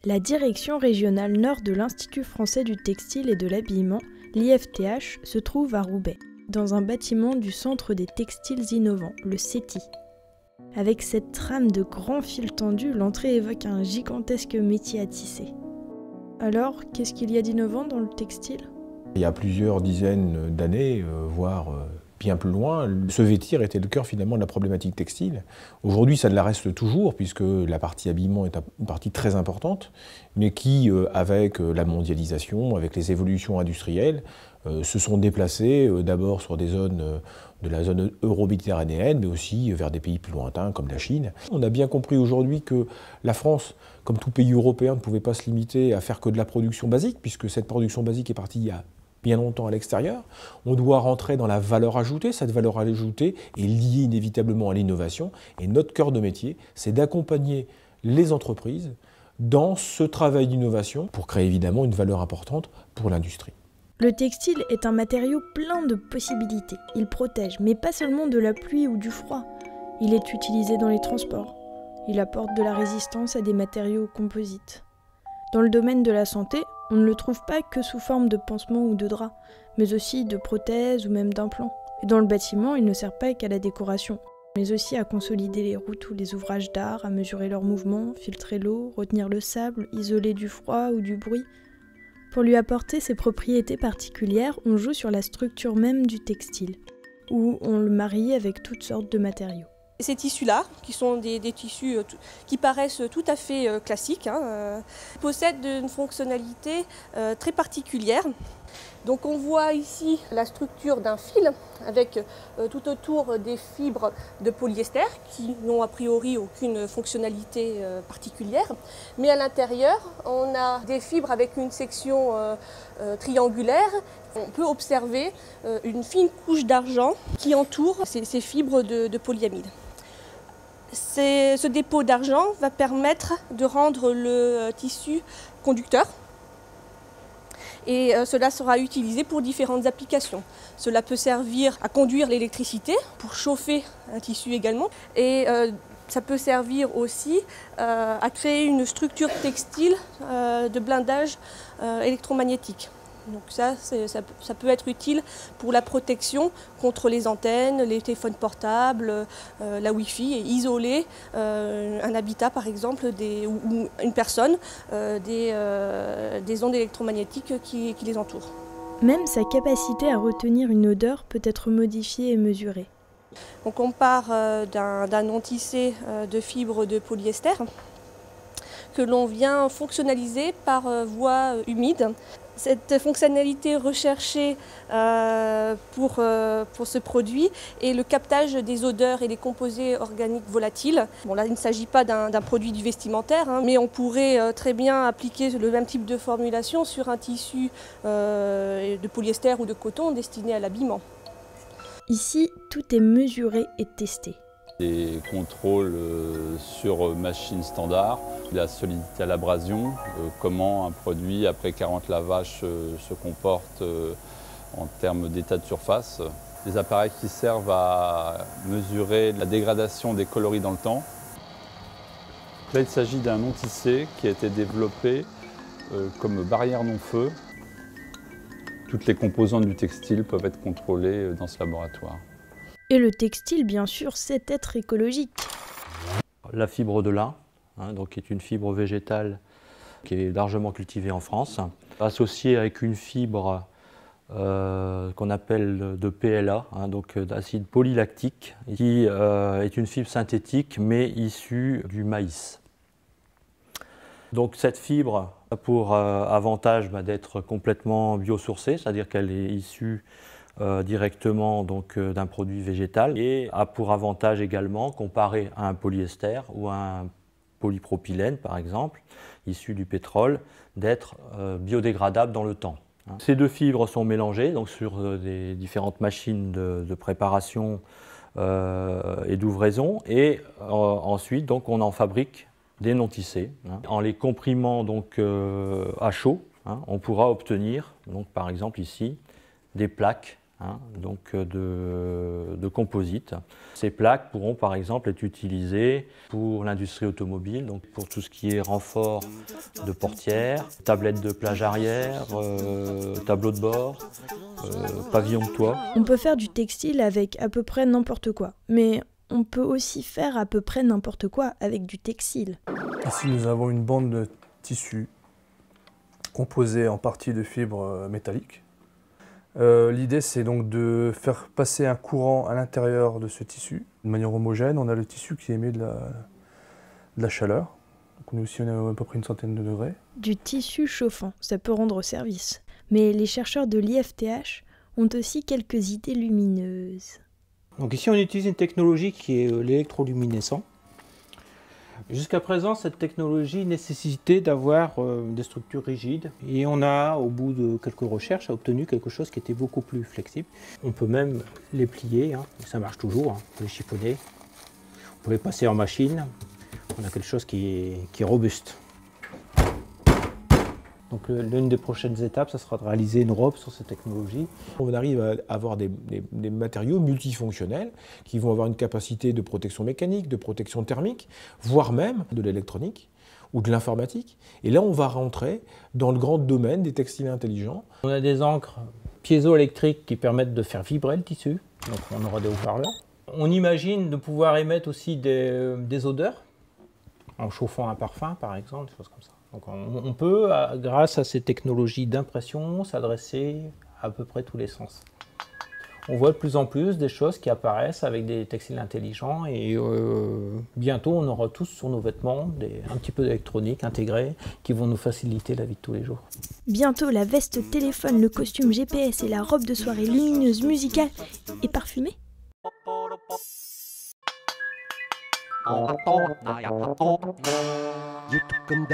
La direction régionale nord de l'Institut français du textile et de l'habillement, l'IFTH, se trouve à Roubaix, dans un bâtiment du Centre des textiles innovants, le CETI. Avec cette trame de grands fils tendus, l'entrée évoque un gigantesque métier à tisser. Alors, qu'est-ce qu'il y a d'innovant dans le textile ? Il y a plusieurs dizaines d'années, voire bien plus loin, se vêtir était le cœur finalement de la problématique textile. Aujourd'hui, ça ne la reste toujours, puisque la partie habillement est une partie très importante, mais qui, avec la mondialisation, avec les évolutions industrielles, se sont déplacées d'abord sur des zones de la zone euro-méditerranéenne, mais aussi vers des pays plus lointains comme la Chine. On a bien compris aujourd'hui que la France, comme tout pays européen, ne pouvait pas se limiter à faire que de la production basique, puisque cette production basique est partie il y a bien longtemps à l'extérieur. On doit rentrer dans la valeur ajoutée. Cette valeur ajoutée est liée inévitablement à l'innovation. Et notre cœur de métier, c'est d'accompagner les entreprises dans ce travail d'innovation pour créer évidemment une valeur importante pour l'industrie. Le textile est un matériau plein de possibilités. Il protège, mais pas seulement de la pluie ou du froid. Il est utilisé dans les transports. Il apporte de la résistance à des matériaux composites. Dans le domaine de la santé, on ne le trouve pas que sous forme de pansements ou de draps, mais aussi de prothèses ou même d'implants. Et dans le bâtiment, il ne sert pas qu'à la décoration, mais aussi à consolider les routes ou les ouvrages d'art, à mesurer leurs mouvements, filtrer l'eau, retenir le sable, isoler du froid ou du bruit. Pour lui apporter ses propriétés particulières, on joue sur la structure même du textile, où on le marie avec toutes sortes de matériaux. Ces tissus-là, qui sont des tissus qui paraissent tout à fait classiques, possèdent une fonctionnalité très particulière. Donc on voit ici la structure d'un fil avec tout autour des fibres de polyester qui n'ont a priori aucune fonctionnalité particulière. Mais à l'intérieur, on a des fibres avec une section triangulaire. On peut observer une fine couche d'argent qui entoure ces fibres de polyamide. Ce dépôt d'argent va permettre de rendre le tissu conducteur et cela sera utilisé pour différentes applications. Cela peut servir à conduire l'électricité, pour chauffer un tissu également, et ça peut servir aussi à créer une structure textile de blindage électromagnétique. Donc ça peut être utile pour la protection contre les antennes, les téléphones portables, la Wi-Fi, et isoler un habitat par exemple ou une personne des ondes électromagnétiques qui les entourent. Même sa capacité à retenir une odeur peut être modifiée et mesurée. Donc on part d'un non tissé de fibres de polyester que l'on vient fonctionnaliser par voie humide. Cette fonctionnalité recherchée pour ce produit est le captage des odeurs et des composés organiques volatiles. Bon, là, il ne s'agit pas d'un produit du vestimentaire, mais on pourrait très bien appliquer le même type de formulation sur un tissu de polyester ou de coton destiné à l'habillement. Ici, tout est mesuré et testé. Des contrôles sur machine standard, la solidité à l'abrasion, comment un produit après 40 lavages se comporte en termes d'état de surface. Des appareils qui servent à mesurer la dégradation des coloris dans le temps. Là, il s'agit d'un non tissé qui a été développé comme barrière non-feu. Toutes les composantes du textile peuvent être contrôlées dans ce laboratoire. Et le textile, bien sûr, c'est être écologique. La fibre de lin, donc qui est une fibre végétale qui est largement cultivée en France, associée avec une fibre qu'on appelle de PLA, donc d'acide polylactique, qui est une fibre synthétique mais issue du maïs. Donc cette fibre a pour avantage d'être complètement biosourcée, c'est-à-dire qu'elle est issue directement d'un produit végétal et a pour avantage également, comparé à un polyester ou à un polypropylène par exemple, issu du pétrole, d'être biodégradable dans le temps. Ces deux fibres sont mélangées donc, sur des différentes machines de préparation et d'ouvraison et ensuite donc, on en fabrique des non tissés. En les comprimant donc, à chaud, on pourra obtenir, donc, par exemple ici, des plaques donc de composite. Ces plaques pourront par exemple être utilisées pour l'industrie automobile, donc pour tout ce qui est renfort de portières, tablettes de plage arrière, tableau de bord, pavillon de toit. On peut faire du textile avec à peu près n'importe quoi, mais on peut aussi faire à peu près n'importe quoi avec du textile. Ici, nous avons une bande de tissu composée en partie de fibres métalliques. L'idée, c'est donc de faire passer un courant à l'intérieur de ce tissu de manière homogène. On a le tissu qui émet de la chaleur. Donc on est à peu près une centaine de degrés. Du tissu chauffant, ça peut rendre service. Mais les chercheurs de l'IFTH ont aussi quelques idées lumineuses. Donc ici, on utilise une technologie qui est l'électroluminescent. Jusqu'à présent, cette technologie nécessitait d'avoir des structures rigides. Et on a, au bout de quelques recherches, obtenu quelque chose qui était beaucoup plus flexible. On peut même les plier, ça marche toujours, on peut les chiffonner. On peut les passer en machine. On a quelque chose qui est robuste. Donc l'une des prochaines étapes, ça sera de réaliser une robe sur cette technologie. On arrive à avoir des matériaux multifonctionnels qui vont avoir une capacité de protection mécanique, de protection thermique, voire même de l'électronique ou de l'informatique. Et là, on va rentrer dans le grand domaine des textiles intelligents. On a des encres piézoélectriques qui permettent de faire vibrer le tissu. Donc on aura des haut-parleurs. On imagine de pouvoir émettre aussi des odeurs, en chauffant un parfum par exemple, des choses comme ça. Donc on peut, grâce à ces technologies d'impression, s'adresser à peu près tous les sens. On voit de plus en plus des choses qui apparaissent avec des textiles intelligents et bientôt on aura tous sur nos vêtements un petit peu d'électronique intégrée qui vont nous faciliter la vie de tous les jours. Bientôt la veste téléphone, le costume GPS et la robe de soirée lumineuse, musicale et parfumée. YouTube